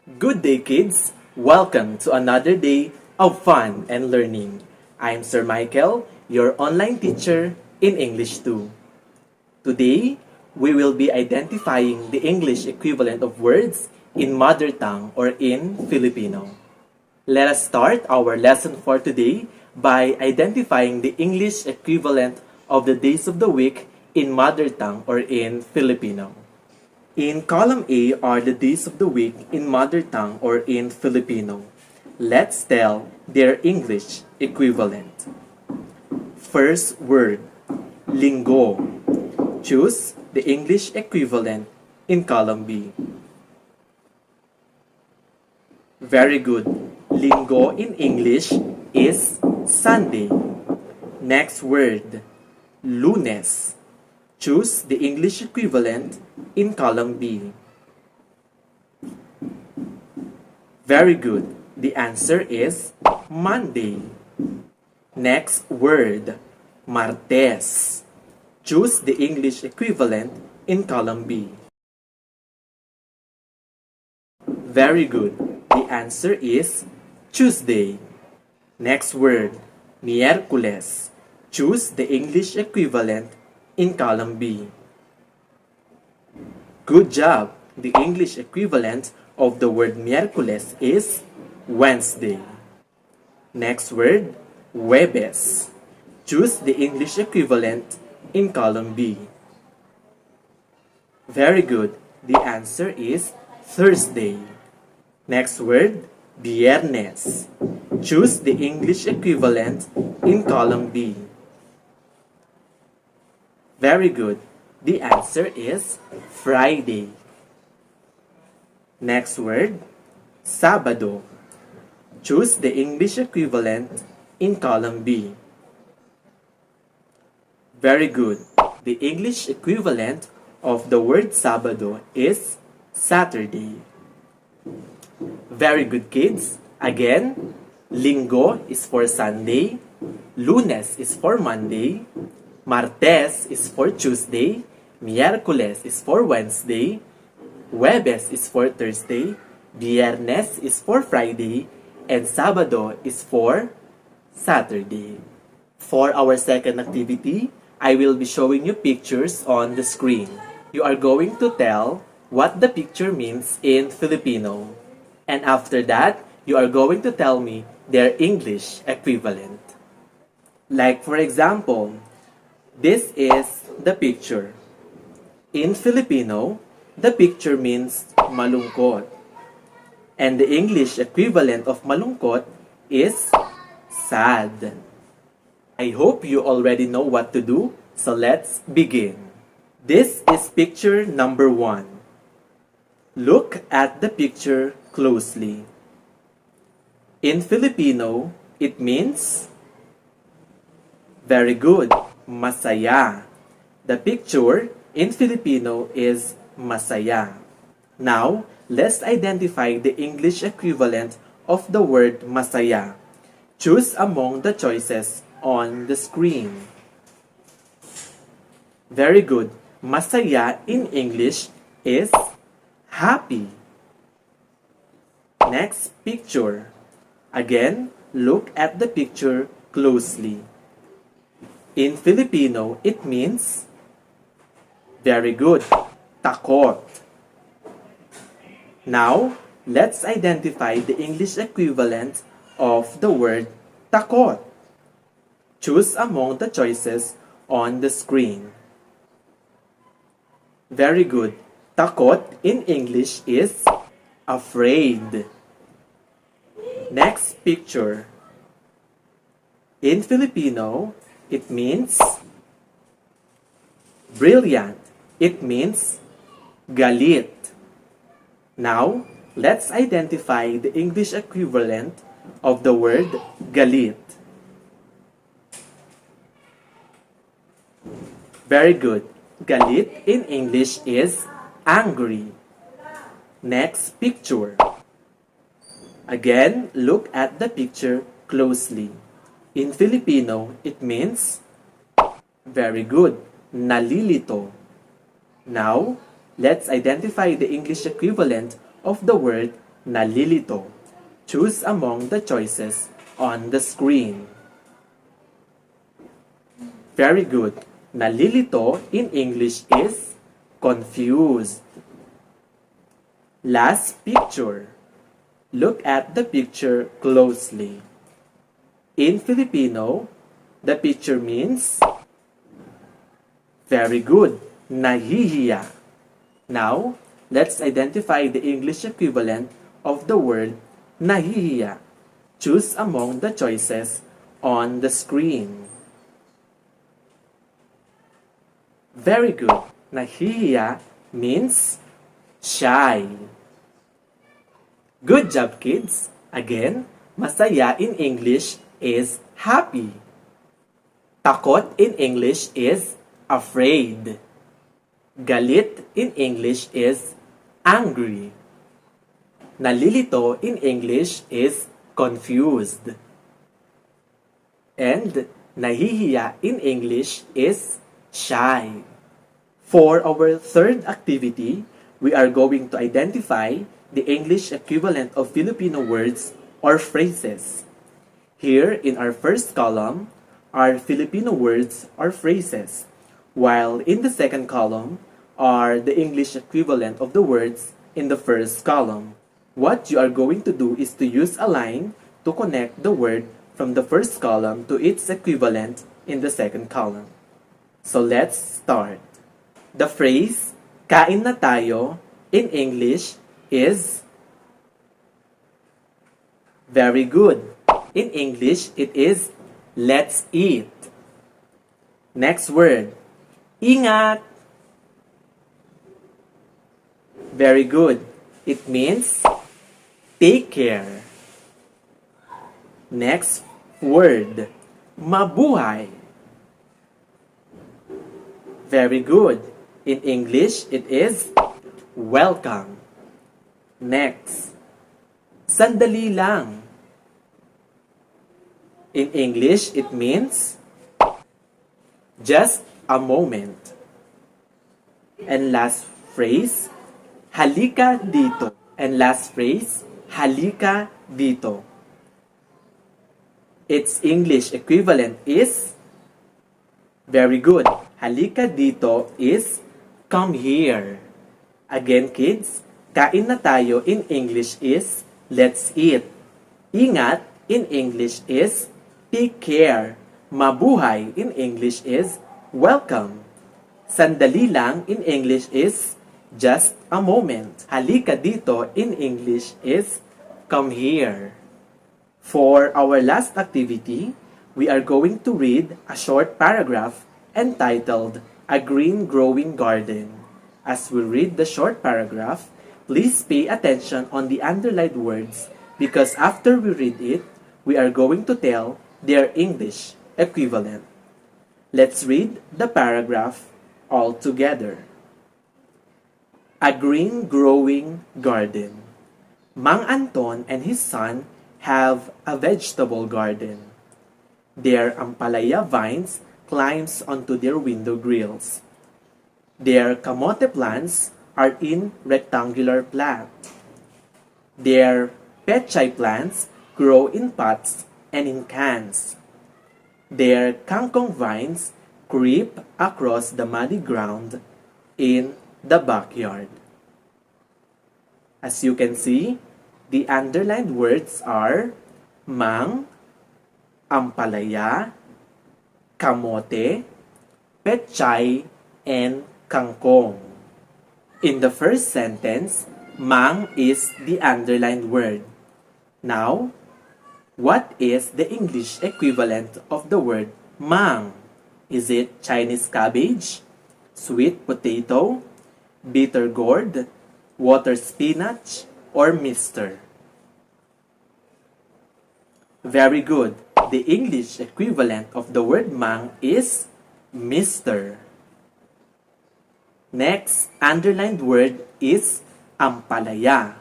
Good day, kids! Welcome to another day of fun and learning. I'm Sir Michael, your online teacher in English 2. Today, we will be identifying the English equivalent of words in mother tongue or in Filipino. Let us start our lesson for today by identifying the English equivalent of the days of the week in mother tongue or in Filipino. In column A are the days of the week in mother tongue or in Filipino. Let's tell their English equivalent. First word, linggo. Choose the English equivalent in column B. Very good. Linggo in English is Sunday. Next word, lunes. Choose the English equivalent in column B. Very good. The answer is Monday. Next word, martes. Choose the English equivalent in column B. Very good. The answer is Tuesday. Next word, miércoles. Choose the English equivalent in column B. Good job! The English equivalent of the word miércoles is Wednesday. Next word, Huebes. Choose the English equivalent in column B. Very good. The answer is Thursday. Next word, Viernes. Choose the English equivalent in column B. Very good. The answer is Friday. Next word, Sabado. Choose the English equivalent in column B. Very good. The English equivalent of the word Sabado is Saturday. Very good, kids. Again, linggo is for Sunday, lunes is for Monday, martes is for Tuesday, miércoles is for Wednesday, jueves is for Thursday, viernes is for Friday, and Sabado is for Saturday. For our second activity, I will be showing you pictures on the screen. You are going to tell what the picture means in Filipino. And after that, you are going to tell me their English equivalent. Like for example, this is the picture. In Filipino, the picture means malungkot. And the English equivalent of malungkot is sad. I hope you already know what to do, so let's begin. This is picture number 1. Look at the picture closely. In Filipino, it means very good, masaya. The picture in Filipino is masaya. Now, let's identify the English equivalent of the word masaya. Choose among the choices on the screen. Very good. Masaya in English is happy. Next picture. Again, look at the picture closely. In Filipino, it means very good, takot. Now, let's identify the English equivalent of the word takot. Choose among the choices on the screen. Very good. Takot in English is afraid. Next picture. In Filipino, it means brilliant. It means galit. Now, let's identify the English equivalent of the word galit. Very good. Galit in English is angry. Next picture. Again, look at the picture closely. In Filipino, it means very good, nalilito. Now, let's identify the English equivalent of the word nalilito. Choose among the choices on the screen. Very good. Nalilito in English is confused. Last picture. Look at the picture closely. In Filipino, the picture means very good, nahihiya. Now, let's identify the English equivalent of the word nahihiya. Choose among the choices on the screen. Very good. Nahihiya means shy. Good job, kids. Again, masaya in English is happy. Takot in English is afraid. Galit in English is angry. Nalilito in English is confused. And nahihiya in English is shy. For our third activity, we are going to identify the English equivalent of Filipino words or phrases. Here in our first column are Filipino words or phrases, while in the second column are the English equivalent of the words in the first column. What you are going to do is to use a line to connect the word from the first column to its equivalent in the second column. So let's start. The phrase, kain na tayo, in English is very good. In English, it is let's eat. Next word, ingat. Very good. It means take care. Next word, mabuhay. Very good. In English, it is welcome. Next, sandali lang. In English, it means just a moment. And last phrase, halika dito. And last phrase, halika dito. Its English equivalent is very good. Halika dito is come here. Again, kids, kain na tayo in English is let's eat. Ingat in English is take care. Mabuhay in English is welcome. Sandali lang in English is just a moment. Halika dito in English is come here. For our last activity, we are going to read a short paragraph entitled A Green Growing Garden. As we read the short paragraph, please pay attention on the underlined words because after we read it, we are going to tell their English equivalent. Let's read the paragraph all together. A green growing garden. Mang Anton and his son have a vegetable garden. Their ampalaya vines climbs onto their window grills. Their kamote plants are in rectangular plat. Their pechay plants grow in pots and in cans. Their kangkong vines creep across the muddy ground in the backyard. As you can see, the underlined words are mang, ampalaya, kamote, pechay, and kangkong. In the first sentence, mang is the underlined word. Now, what is the English equivalent of the word mang? Is it Chinese cabbage, sweet potato, bitter gourd, water spinach, or mister? Very good. The English equivalent of the word mang is mister. Next underlined word is ampalaya.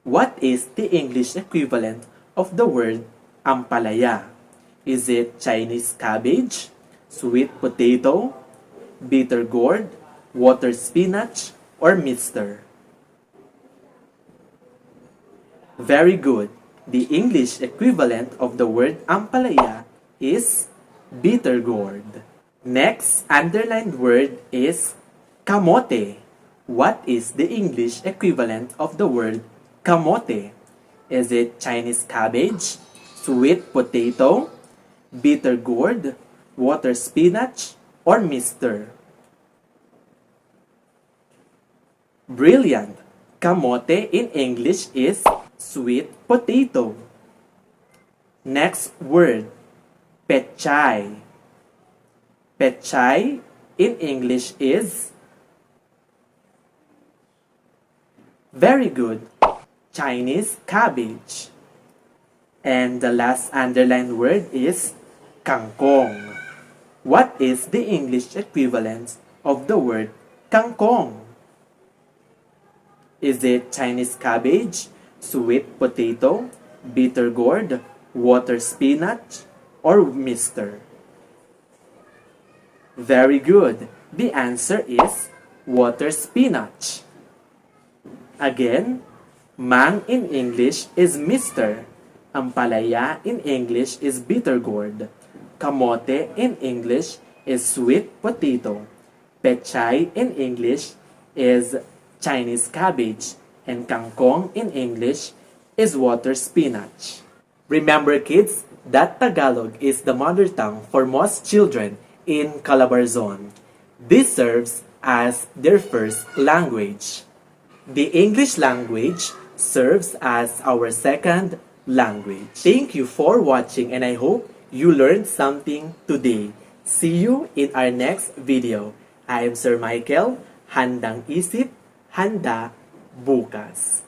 What is the English equivalent of the word ampalaya? Is it Chinese cabbage, sweet potato, bitter gourd, water spinach, or mister? Very good. The English equivalent of the word ampalaya is bitter gourd. Next underlined word is kamote. What is the English equivalent of the word kamote? Is it Chinese cabbage, sweet potato, bitter gourd, water spinach, or mister? Brilliant! Kamote in English is sweet potato. Next word, pechay. Pechay in English is very good, Chinese cabbage. And the last underlined word is kangkong. What is the English equivalent of the word kangkong? Is it Chinese cabbage, sweet potato, bitter gourd, water spinach, or mister? Very good. The answer is water spinach. Again, mang in English is mister. Ampalaya in English is bitter gourd. Kamote in English is sweet potato. Pechay in English is Chinese cabbage. And kangkong in English is water spinach. Remember kids, that Tagalog is the mother tongue for most children in Calabarzon. This serves as their first language. The English language serves as our second language. Thank you for watching and I hope you learned something today. See you in our next video. I am Sir Michael. Handang isip, handa bukas.